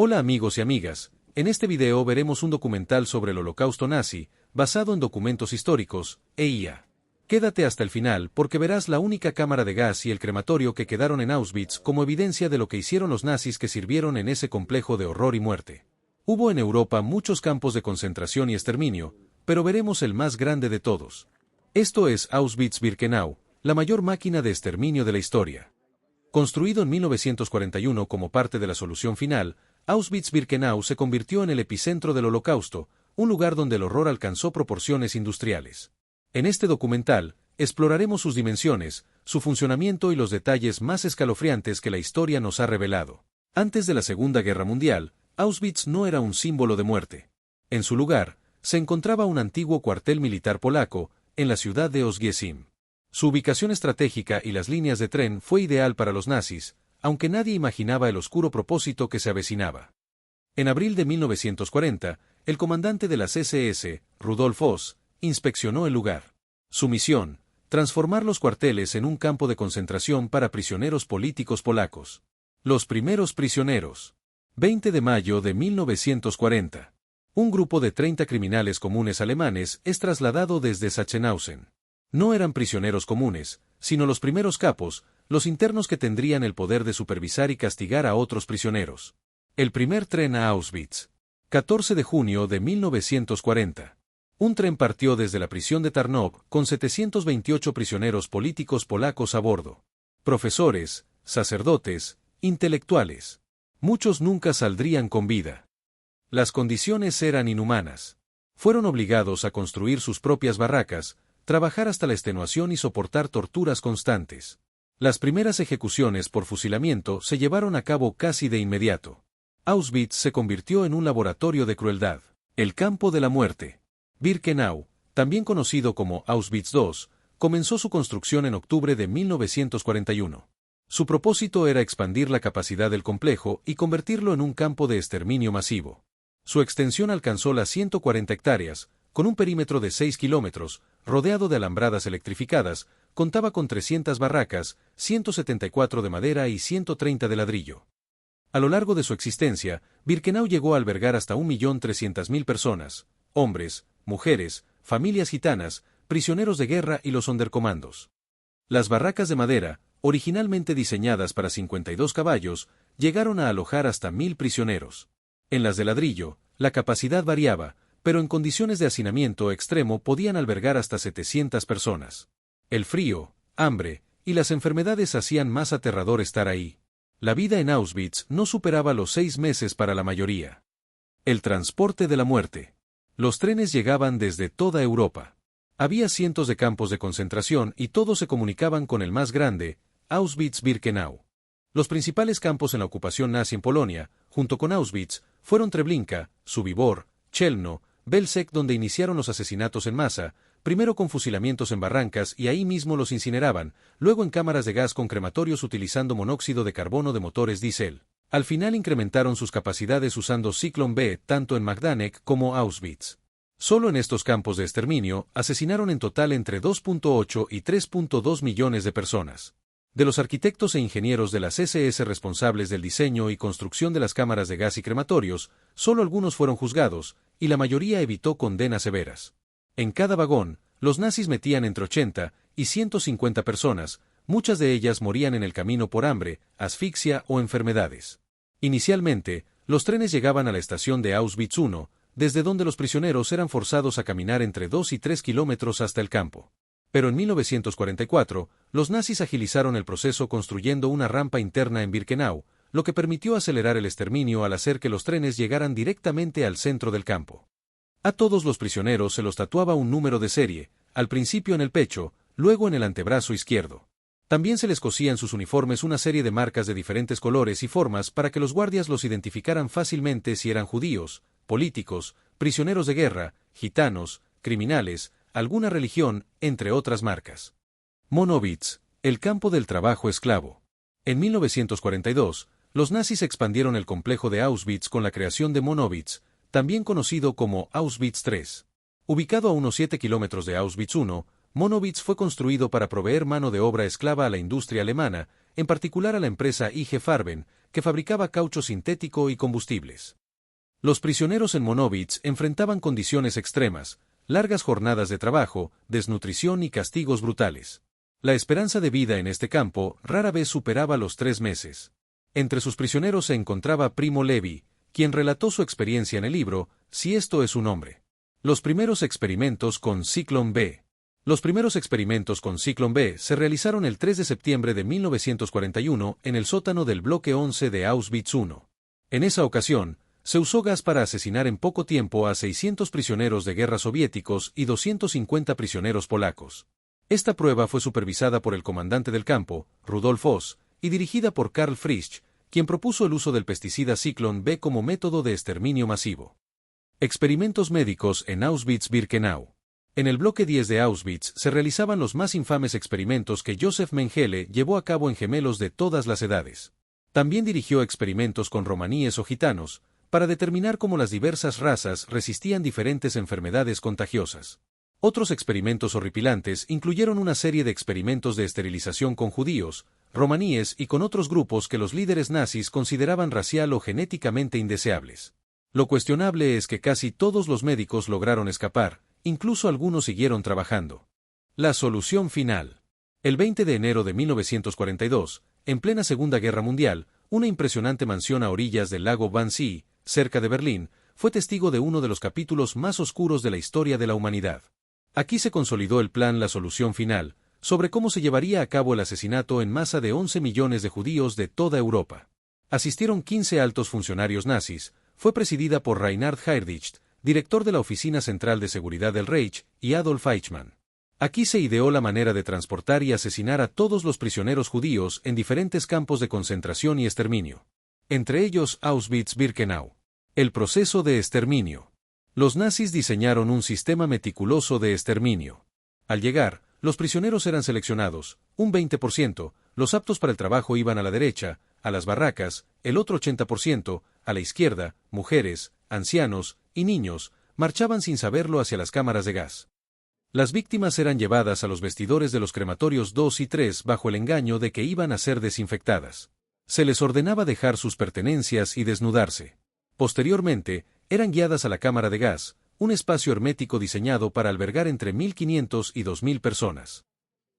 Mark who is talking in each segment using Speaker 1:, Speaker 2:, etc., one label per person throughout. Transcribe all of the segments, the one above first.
Speaker 1: Hola amigos y amigas, en este video veremos un documental sobre el Holocausto nazi, basado en documentos históricos, IA. Quédate hasta el final porque verás la única cámara de gas y el crematorio que quedaron en Auschwitz como evidencia de lo que hicieron los nazis que sirvieron en ese complejo de horror y muerte. Hubo en Europa muchos campos de concentración y exterminio, pero veremos el más grande de todos. Esto es Auschwitz-Birkenau, la mayor máquina de exterminio de la historia. Construido en 1941 como parte de la solución final, Auschwitz-Birkenau se convirtió en el epicentro del Holocausto, un lugar donde el horror alcanzó proporciones industriales. En este documental, exploraremos sus dimensiones, su funcionamiento y los detalles más escalofriantes que la historia nos ha revelado. Antes de la Segunda Guerra Mundial, Auschwitz no era un símbolo de muerte. En su lugar, se encontraba un antiguo cuartel militar polaco, en la ciudad de Oświęcim. Su ubicación estratégica y las líneas de tren fue ideal para los nazis, aunque nadie imaginaba el oscuro propósito que se avecinaba. En abril de 1940, el comandante de las SS, Rudolf Höss, inspeccionó el lugar. Su misión, transformar los cuarteles en un campo de concentración para prisioneros políticos polacos. Los primeros prisioneros. 20 de mayo de 1940. Un grupo de 30 criminales comunes alemanes es trasladado desde Sachsenhausen. No eran prisioneros comunes, sino los primeros capos, los internos que tendrían el poder de supervisar y castigar a otros prisioneros. El primer tren a Auschwitz. 14 de junio de 1940. Un tren partió desde la prisión de Tarnów con 728 prisioneros políticos polacos a bordo. Profesores, sacerdotes, intelectuales. Muchos nunca saldrían con vida. Las condiciones eran inhumanas. Fueron obligados a construir sus propias barracas, trabajar hasta la extenuación y soportar torturas constantes. Las primeras ejecuciones por fusilamiento se llevaron a cabo casi de inmediato. Auschwitz se convirtió en un laboratorio de crueldad. El campo de la muerte. Birkenau, también conocido como Auschwitz II, comenzó su construcción en octubre de 1941. Su propósito era expandir la capacidad del complejo y convertirlo en un campo de exterminio masivo. Su extensión alcanzó las 140 hectáreas, con un perímetro de 6 kilómetros, rodeado de alambradas electrificadas, contaba con 300 barracas, 174 de madera y 130 de ladrillo. A lo largo de su existencia, Birkenau llegó a albergar hasta 1.300.000 personas, hombres, mujeres, familias gitanas, prisioneros de guerra y los sonderkomandos. Las barracas de madera, originalmente diseñadas para 52 caballos, llegaron a alojar hasta 1.000 prisioneros. En las de ladrillo, la capacidad variaba, pero en condiciones de hacinamiento extremo podían albergar hasta 700 personas. El frío, hambre y las enfermedades hacían más aterrador estar ahí. La vida en Auschwitz no superaba los 6 meses para la mayoría. El transporte de la muerte. Los trenes llegaban desde toda Europa. Había cientos de campos de concentración y todos se comunicaban con el más grande, Auschwitz-Birkenau. Los principales campos en la ocupación nazi en Polonia, junto con Auschwitz, fueron Treblinka, Sobibór, Chelmno, Belzec, donde iniciaron los asesinatos en masa, primero con fusilamientos en barrancas y ahí mismo los incineraban, luego en cámaras de gas con crematorios utilizando monóxido de carbono de motores diésel. Al final incrementaron sus capacidades usando Zyklon B tanto en Majdanek como Auschwitz. Solo en estos campos de exterminio asesinaron en total entre 2.8 y 3.2 millones de personas. De los arquitectos e ingenieros de las SS responsables del diseño y construcción de las cámaras de gas y crematorios, solo algunos fueron juzgados, y la mayoría evitó condenas severas. En cada vagón, los nazis metían entre 80 y 150 personas, muchas de ellas morían en el camino por hambre, asfixia o enfermedades. Inicialmente, los trenes llegaban a la estación de Auschwitz I, desde donde los prisioneros eran forzados a caminar entre 2 y 3 kilómetros hasta el campo. Pero en 1944, los nazis agilizaron el proceso construyendo una rampa interna en Birkenau, lo que permitió acelerar el exterminio al hacer que los trenes llegaran directamente al centro del campo. A todos los prisioneros se los tatuaba un número de serie, al principio en el pecho, luego en el antebrazo izquierdo. También se les cosía en sus uniformes una serie de marcas de diferentes colores y formas para que los guardias los identificaran fácilmente si eran judíos, políticos, prisioneros de guerra, gitanos, criminales, alguna religión, entre otras marcas. Monowitz, el campo del trabajo esclavo. En 1942, los nazis expandieron el complejo de Auschwitz con la creación de Monowitz, también conocido como Auschwitz III. Ubicado a unos 7 kilómetros de Auschwitz I, Monowitz fue construido para proveer mano de obra esclava a la industria alemana, en particular a la empresa IG Farben, que fabricaba caucho sintético y combustibles. Los prisioneros en Monowitz enfrentaban condiciones extremas, largas jornadas de trabajo, desnutrición y castigos brutales. La esperanza de vida en este campo rara vez superaba los 3 meses. Entre sus prisioneros se encontraba Primo Levi, quien relató su experiencia en el libro Si esto es un hombre. Los primeros experimentos con Zyklon B. Los primeros experimentos con Zyklon B se realizaron el 3 de septiembre de 1941 en el sótano del bloque 11 de Auschwitz I. En esa ocasión, se usó gas para asesinar en poco tiempo a 600 prisioneros de guerra soviéticos y 250 prisioneros polacos. Esta prueba fue supervisada por el comandante del campo, Rudolf Oss, y dirigida por Karl Frisch, quien propuso el uso del pesticida Zyklon B como método de exterminio masivo. Experimentos médicos en Auschwitz-Birkenau. En el bloque 10 de Auschwitz se realizaban los más infames experimentos que Josef Mengele llevó a cabo en gemelos de todas las edades. También dirigió experimentos con romaníes o gitanos, para determinar cómo las diversas razas resistían diferentes enfermedades contagiosas. Otros experimentos horripilantes incluyeron una serie de experimentos de esterilización con judíos, romaníes y con otros grupos que los líderes nazis consideraban racial o genéticamente indeseables. Lo cuestionable es que casi todos los médicos lograron escapar, incluso algunos siguieron trabajando. La solución final. El 20 de enero de 1942, en plena Segunda Guerra Mundial, una impresionante mansión a orillas del lago Wannsee, cerca de Berlín, fue testigo de uno de los capítulos más oscuros de la historia de la humanidad. Aquí se consolidó el plan La Solución Final, sobre cómo se llevaría a cabo el asesinato en masa de 11 millones de judíos de toda Europa. Asistieron 15 altos funcionarios nazis, fue presidida por Reinhard Heydrich, director de la Oficina Central de Seguridad del Reich, y Adolf Eichmann. Aquí se ideó la manera de transportar y asesinar a todos los prisioneros judíos en diferentes campos de concentración y exterminio. Entre ellos Auschwitz-Birkenau. El proceso de exterminio. Los nazis diseñaron un sistema meticuloso de exterminio. Al llegar, los prisioneros eran seleccionados, un 20%, los aptos para el trabajo iban a la derecha, a las barracas, el otro 80%, a la izquierda, mujeres, ancianos y niños, marchaban sin saberlo hacia las cámaras de gas. Las víctimas eran llevadas a los vestidores de los crematorios 2 y 3 bajo el engaño de que iban a ser desinfectadas. Se les ordenaba dejar sus pertenencias y desnudarse. Posteriormente, eran guiadas a la cámara de gas, un espacio hermético diseñado para albergar entre 1.500 y 2.000 personas.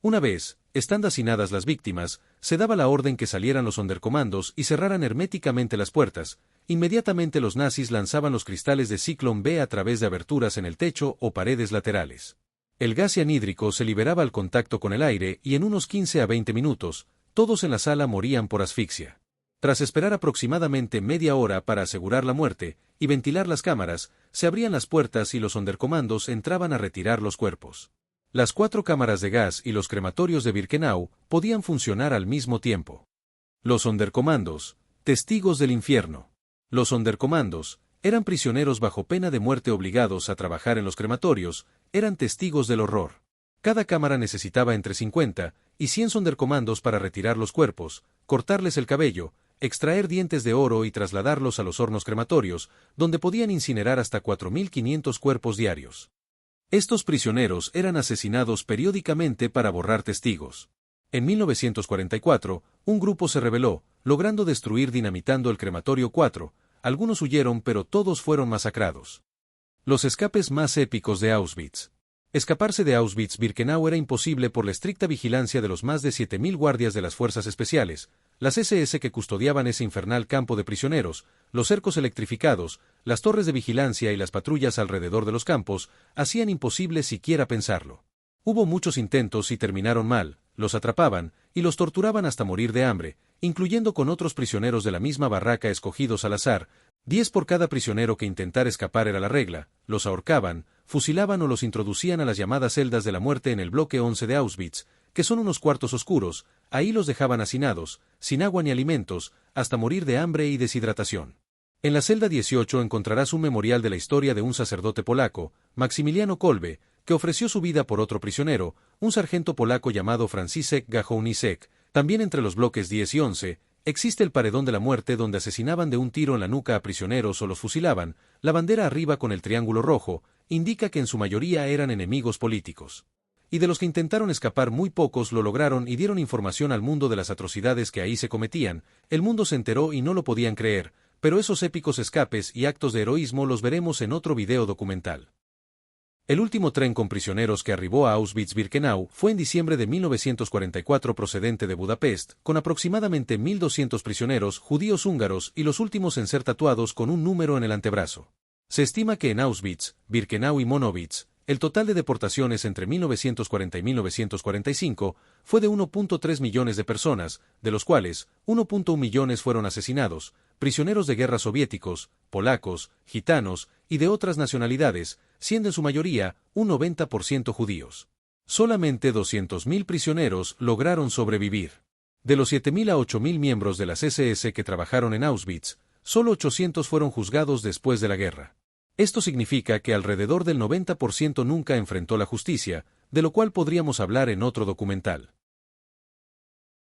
Speaker 1: Una vez, estando hacinadas las víctimas, se daba la orden que salieran los sonderkomandos y cerraran herméticamente las puertas. Inmediatamente los nazis lanzaban los cristales de Zyklon B a través de aberturas en el techo o paredes laterales. El gas cianhídrico se liberaba al contacto con el aire y en unos 15 a 20 minutos, todos en la sala morían por asfixia. Tras esperar aproximadamente media hora para asegurar la muerte y ventilar las cámaras, se abrían las puertas y los sonderkomandos entraban a retirar los cuerpos. Las 4 cámaras de gas y los crematorios de Birkenau podían funcionar al mismo tiempo. Los sonderkomandos, testigos del infierno. Los sonderkomandos eran prisioneros bajo pena de muerte obligados a trabajar en los crematorios, eran testigos del horror. Cada cámara necesitaba entre 50 y 100 sonderkomandos para retirar los cuerpos, cortarles el cabello, extraer dientes de oro y trasladarlos a los hornos crematorios, donde podían incinerar hasta 4.500 cuerpos diarios. Estos prisioneros eran asesinados periódicamente para borrar testigos. En 1944, un grupo se rebeló, logrando destruir dinamitando el crematorio 4, algunos huyeron pero todos fueron masacrados. Los escapes más épicos de Auschwitz. Escaparse de Auschwitz-Birkenau era imposible por la estricta vigilancia de los más de 7.000 guardias de las fuerzas especiales, las SS que custodiaban ese infernal campo de prisioneros, los cercos electrificados, las torres de vigilancia y las patrullas alrededor de los campos, hacían imposible siquiera pensarlo. Hubo muchos intentos y terminaron mal, los atrapaban y los torturaban hasta morir de hambre, incluyendo con otros prisioneros de la misma barraca escogidos al azar. 10 por cada prisionero que intentara escapar era la regla, los ahorcaban, fusilaban o los introducían a las llamadas celdas de la muerte en el bloque 11 de Auschwitz, que son unos cuartos oscuros, ahí los dejaban hacinados, sin agua ni alimentos, hasta morir de hambre y deshidratación. En la celda 18 encontrarás un memorial de la historia de un sacerdote polaco, Maximiliano Kolbe, que ofreció su vida por otro prisionero, un sargento polaco llamado Franciszek Gajowniczek. También entre los bloques 10 y 11, existe el paredón de la muerte donde asesinaban de un tiro en la nuca a prisioneros o los fusilaban. La bandera arriba con el triángulo rojo indica que en su mayoría eran enemigos políticos. y de los que intentaron escapar muy pocos lo lograron y dieron información al mundo de las atrocidades que ahí se cometían. El mundo se enteró y no lo podían creer, pero esos épicos escapes y actos de heroísmo los veremos en otro video documental. El último tren con prisioneros que arribó a Auschwitz-Birkenau fue en diciembre de 1944 procedente de Budapest, con aproximadamente 1.200 prisioneros judíos húngaros y los últimos en ser tatuados con un número en el antebrazo. Se estima que en Auschwitz, Birkenau y Monowitz, el total de deportaciones entre 1940 y 1945 fue de 1.3 millones de personas, de los cuales 1.1 millones fueron asesinados, prisioneros de guerra soviéticos, polacos, gitanos y de otras nacionalidades, siendo en su mayoría un 90% judíos. Solamente 200.000 prisioneros lograron sobrevivir. De los 7.000 a 8.000 miembros de las SS que trabajaron en Auschwitz, solo 800 fueron juzgados después de la guerra. Esto significa que alrededor del 90% nunca enfrentó la justicia, de lo cual podríamos hablar en otro documental.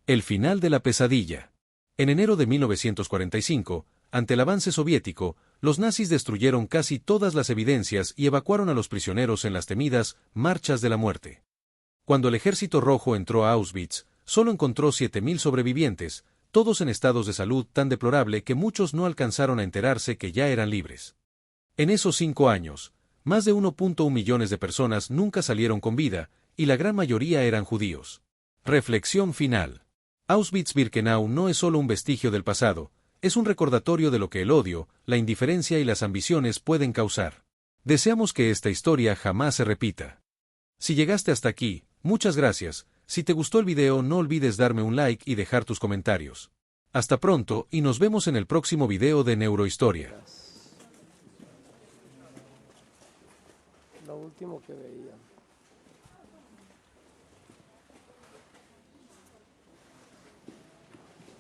Speaker 1: El final de la pesadilla. En enero de 1945, ante el avance soviético, los nazis destruyeron casi todas las evidencias y evacuaron a los prisioneros en las temidas marchas de la muerte. Cuando el Ejército Rojo entró a Auschwitz, solo encontró 7.000 sobrevivientes, todos en estados de salud tan deplorable que muchos no alcanzaron a enterarse que ya eran libres. En esos 5 años, más de 1.1 millones de personas nunca salieron con vida, y la gran mayoría eran judíos. Reflexión final. Auschwitz-Birkenau no es solo un vestigio del pasado, es un recordatorio de lo que el odio, la indiferencia y las ambiciones pueden causar. Deseamos que esta historia jamás se repita. Si llegaste hasta aquí, muchas gracias. Si te gustó el video no olvides darme un like y dejar tus comentarios. Hasta pronto y nos vemos en el próximo video de Neurohistoria.
Speaker 2: Lo último que veía.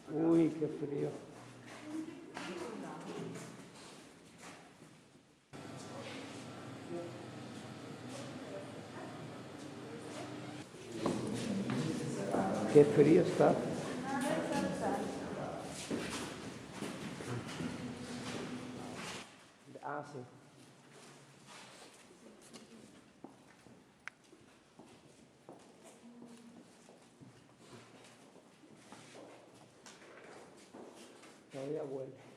Speaker 2: Uy, qué frío. Qué frío está. Ah, sí. Todavía huele.